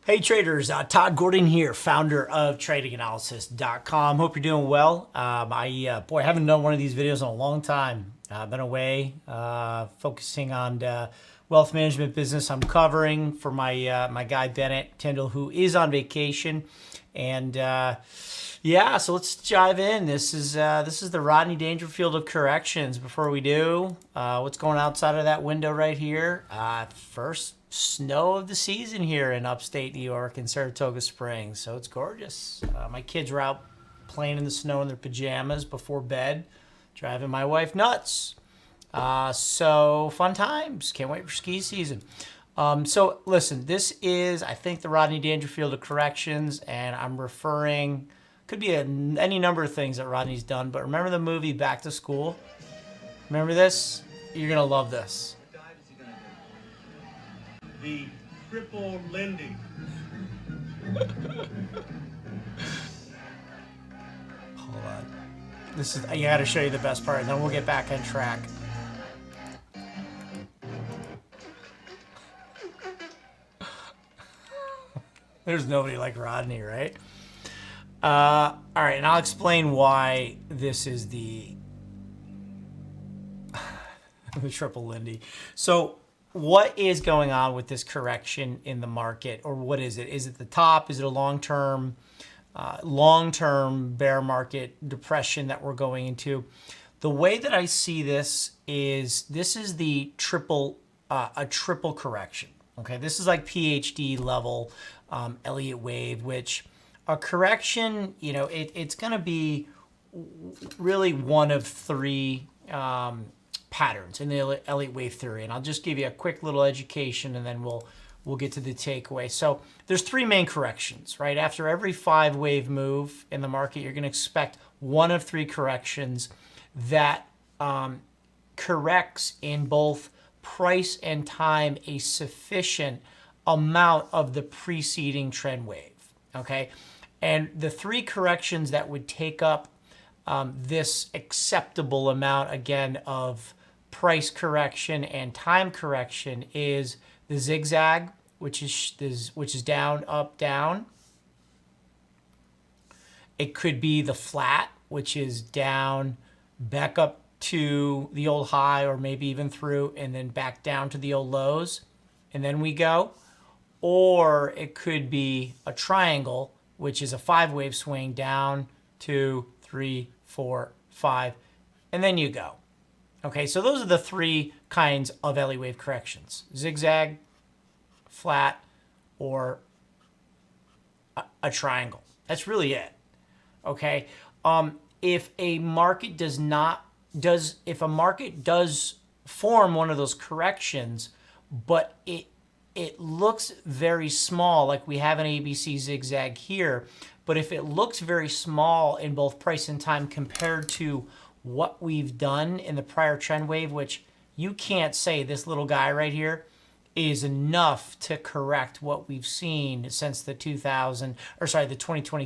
Hey traders, Todd Gordon here, founder of tradinganalysis.com. Hope you're doing well. I haven't done one of these videos in a long time. I've been away focusing on wealth management business I'm covering for my guy Bennett Tyndall, who is on vacation. And so let's dive in. This is the Rodney Dangerfield of corrections. Before we do, what's going outside of that window right here? First snow of the season here in upstate New York in Saratoga Springs. So it's gorgeous. My kids were out playing in the snow in their pajamas before bed, driving my wife nuts. So fun times. Can't wait for ski season. So listen, this is, I think, the Rodney Dangerfield of corrections, and I'm referring, could be any number of things that Rodney's done, but remember the movie Back to School? Remember this? You're going to love this. The triple lending. Hold on. This is, I got to show you the best part, and then we'll get back on track. There's nobody like Rodney, right? All right, and I'll explain why this is the triple Lindy. So what is going on with this correction in the market, or what is it? Is it the top? Is it a long-term bear market depression that we're going into? The way that I see this is the a triple correction. Okay, this is like PhD level Elliott wave, which a correction, it's going to be really one of three patterns in the Elliott wave theory. And I'll just give you a quick little education, and then we'll get to the takeaway. So there's three main corrections, right? After every 5-wave move in the market, you're going to expect one of three corrections that corrects in both price and time a sufficient amount of the preceding trend wave, okay? And the three corrections that would take up this acceptable amount, again, of price correction and time correction is the zigzag, which is down, up, down. It could be the flat, which is down, back up to the old high, or maybe even through, and then back down to the old lows, and then we go. Or it could be a triangle, which is a 5-wave swing, down, 2, 3, 4, 5, and then you go. Okay, so those are the three kinds of Elliott wave corrections: zigzag, flat, or a triangle. That's really it. Okay, if a market does form one of those corrections, but it looks very small, like we have an ABC zigzag here, but if it looks very small in both price and time compared to what we've done in the prior trend wave, which you can't say this little guy right here is enough to correct what we've seen since the 2020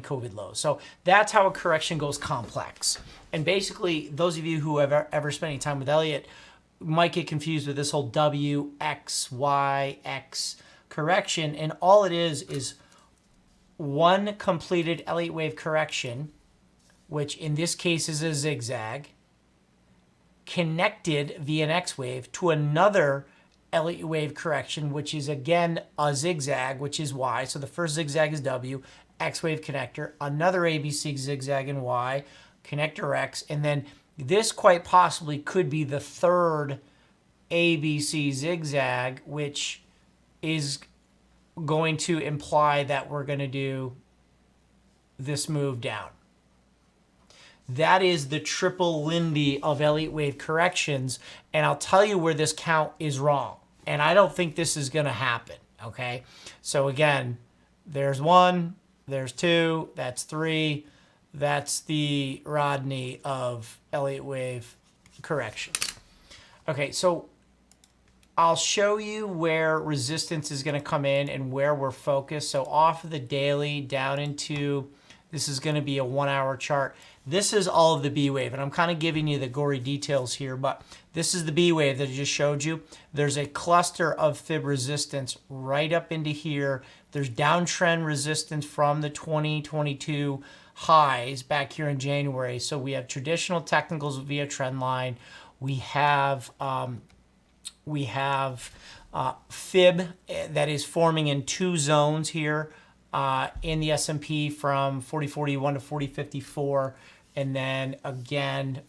COVID low. So that's how a correction goes complex. And basically, those of you who have ever spent any time with Elliott might get confused with this whole W, X, Y, X correction. And all it is one completed Elliott wave correction, which in this case is a zigzag, connected via an X wave to another Elliott wave correction, which is again a zigzag, which is Y. So the first zigzag is W, X wave connector, another ABC zigzag in Y, connector X, and then this quite possibly could be the third ABC zigzag, which is going to imply that we're going to do this move down. That is the triple Lindy of Elliott wave corrections, and I'll tell you where this count is wrong. And I don't think this is going to happen, okay? So again, there's 1, there's 2, that's 3. That's the Rodney of Elliott wave corrections. Okay, so I'll show you where resistance is going to come in and where we're focused. So off of the daily down into This is going to be a 1-hour chart. This is all of the B wave, and I'm kind of giving you the gory details here, but this is the B wave that I just showed you. There's a cluster of fib resistance right up into here. There's downtrend resistance from the 2022 highs back here in January. So we have traditional technicals via trend line. We have fib that is forming in two zones here in the S&P from 40.41 to 40.54, and then again,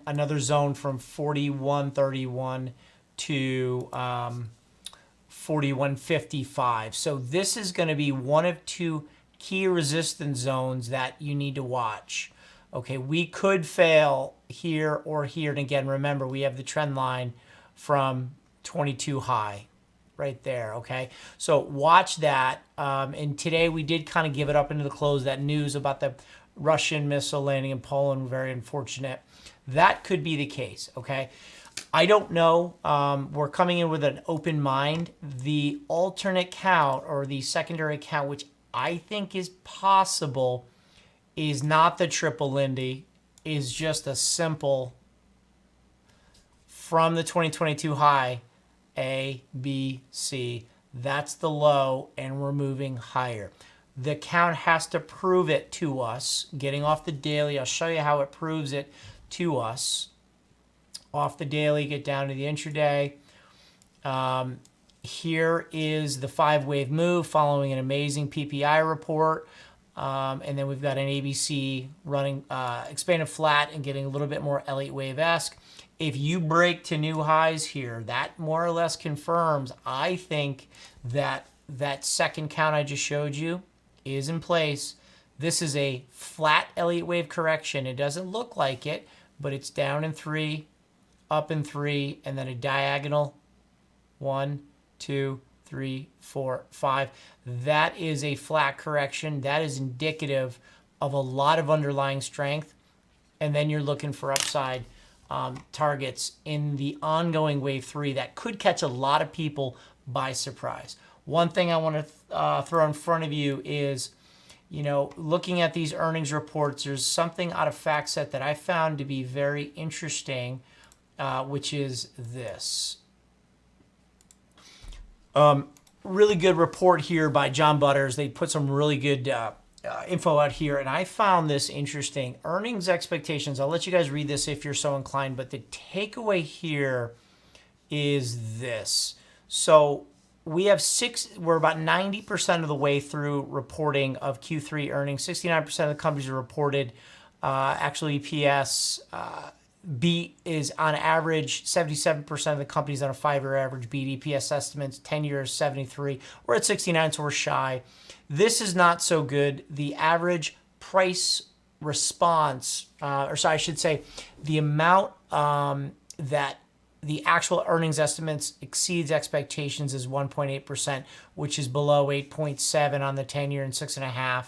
another zone from 41.31 to 41.55. So this is going to be one of two key resistance zones that you need to watch. Okay, we could fail here or here, and again, remember we have the trend line from 22 high right there. Okay, so watch that. And today we did kind of give it up into the close. That news about the Russian missile landing in Poland, very unfortunate. That could be the case. Okay, I don't know. We're coming in with an open mind. The alternate count or the secondary count, which I think is possible, is not the triple Lindy, is just a simple from the 2022 high, A, B, C. That's the low, and we're moving higher. The count has to prove it to us. Getting off the daily, I'll show you how it proves it to us. Off the daily, get down to the intraday. Here is the 5-wave move following an amazing PPI report. And then we've got an ABC running expanded flat and getting a little bit more Elliott wave-esque. If you break to new highs here, that more or less confirms, I think, that that second count I just showed you is in place. This is a flat Elliott wave correction. It doesn't look like it, but it's down in 3, up in 3, and then a diagonal 1, 2, 3, 4, 5. That is a flat correction. That is indicative of a lot of underlying strength. And then you're looking for upside targets in the ongoing wave 3 that could catch a lot of people by surprise. One thing I want to throw in front of you is, you know, looking at these earnings reports, there's something out of FactSet that I found to be very interesting, which is this. Really good report here by John Butters. They put some really good info out here, and I found this interesting. Earnings expectations, I'll let you guys read this if you're so inclined, but the takeaway here is this. So we're about 90% of the way through reporting of Q3 earnings. 69% of the companies are reported. Actual EPS beat is on average 77% of the companies on a 5-year average beat. EPS estimates 10 years 73. We're at 69, so we're shy. This is not so good. The average price response, I should say, the amount that the actual earnings estimates exceeds expectations is 1.8%, which is below 8.7 on the 10-year and 6.5.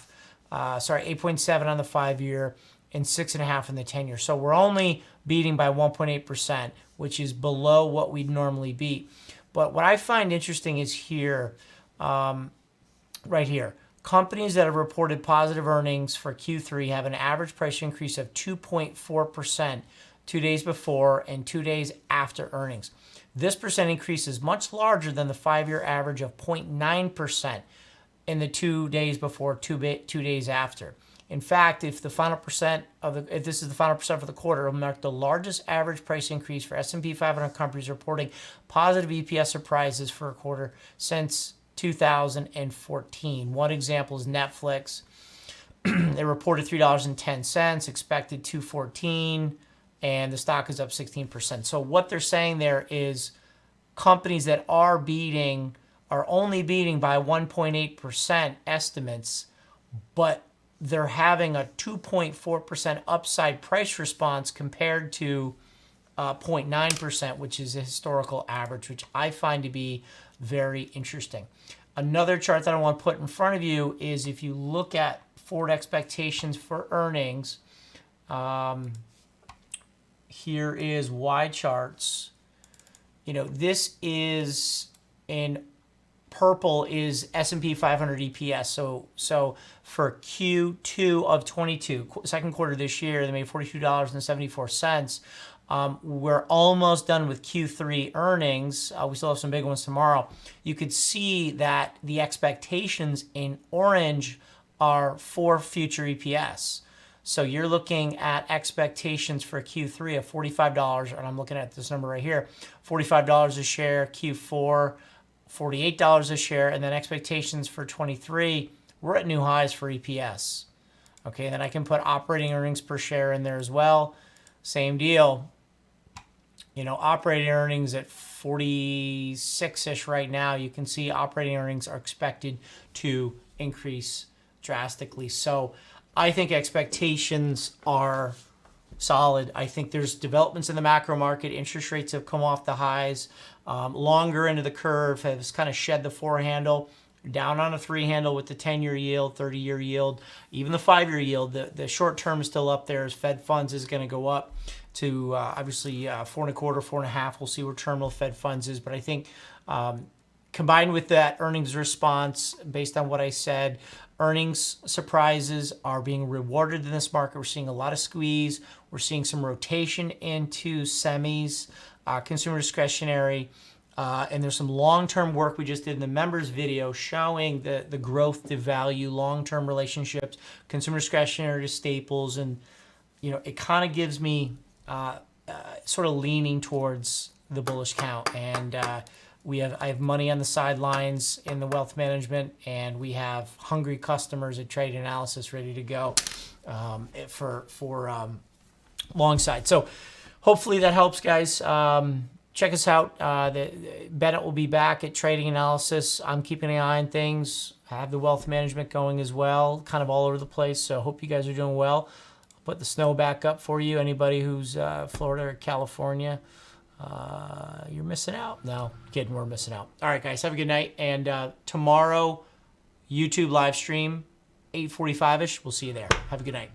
8.7 on the 5-year and 6.5 in the 10-year. So we're only beating by 1.8%, which is below what we'd normally beat. But what I find interesting is here, right here. Companies that have reported positive earnings for Q3 have an average price increase of 2.4% 2 days before and 2 days after earnings. This percent increase is much larger than the 5-year average of 0.9% in the 2 days before, 2 days after. In fact, if this is the final percent for the quarter, it will mark the largest average price increase for S&P 500 companies reporting positive EPS surprises for a quarter since 2014. One example is Netflix. They reported $3.10, expected $2.14, and the stock is up 16%. So what they're saying there is companies that are only beating by 1.8% estimates, but they're having a 2.4% upside price response compared to 0.9%, which is a historical average, which I find to be very interesting. Another chart that I want to put in front of you is if you look at forward expectations for earnings, here is Y charts. You know, this is in purple is S&P 500 EPS. So for Q2 of 22, second quarter this year, they made $42.74. We're almost done with Q3 earnings. We still have some big ones tomorrow. You could see that the expectations in orange are for future EPS. So you're looking at expectations for Q3 of $45, and I'm looking at this number right here, $45 a share, Q4, $48 a share, and then expectations for 23, we're at new highs for EPS. Okay, and then I can put operating earnings per share in there as well. Same deal. You know, operating earnings at 46-ish right now. You can see operating earnings are expected to increase drastically. So I think expectations are solid. I think there's developments in the macro market. Interest rates have come off the highs. Longer into the curve has kind of shed the 4 handle, down on a 3 handle with the 10-year yield, 30-year yield, even the 5-year yield. The short term is still up there as Fed funds is going to go up to obviously 4.25, 4.5. We'll see where terminal Fed funds is. But I think combined with that earnings response, based on what I said, earnings surprises are being rewarded in this market. We're seeing a lot of squeeze. We're seeing some rotation into semis, consumer discretionary, and there's some long-term work we just did in the members video showing the growth to value, long-term relationships, consumer discretionary to staples, and you know, it kind of gives me sort of leaning towards the bullish count. And I have money on the sidelines in the wealth management, and we have hungry customers at Trade Analysis ready to go for long side. So hopefully that helps, guys. Check us out. Bennett will be back at Trading Analysis. I'm keeping an eye on things. I have the wealth management going as well, kind of all over the place. So hope you guys are doing well. I'll put the snow back up for you. Anybody who's Florida or California, you're missing out. No, kidding, we're missing out. All right, guys, have a good night. And tomorrow, YouTube live stream, 8:45-ish. We'll see you there. Have a good night.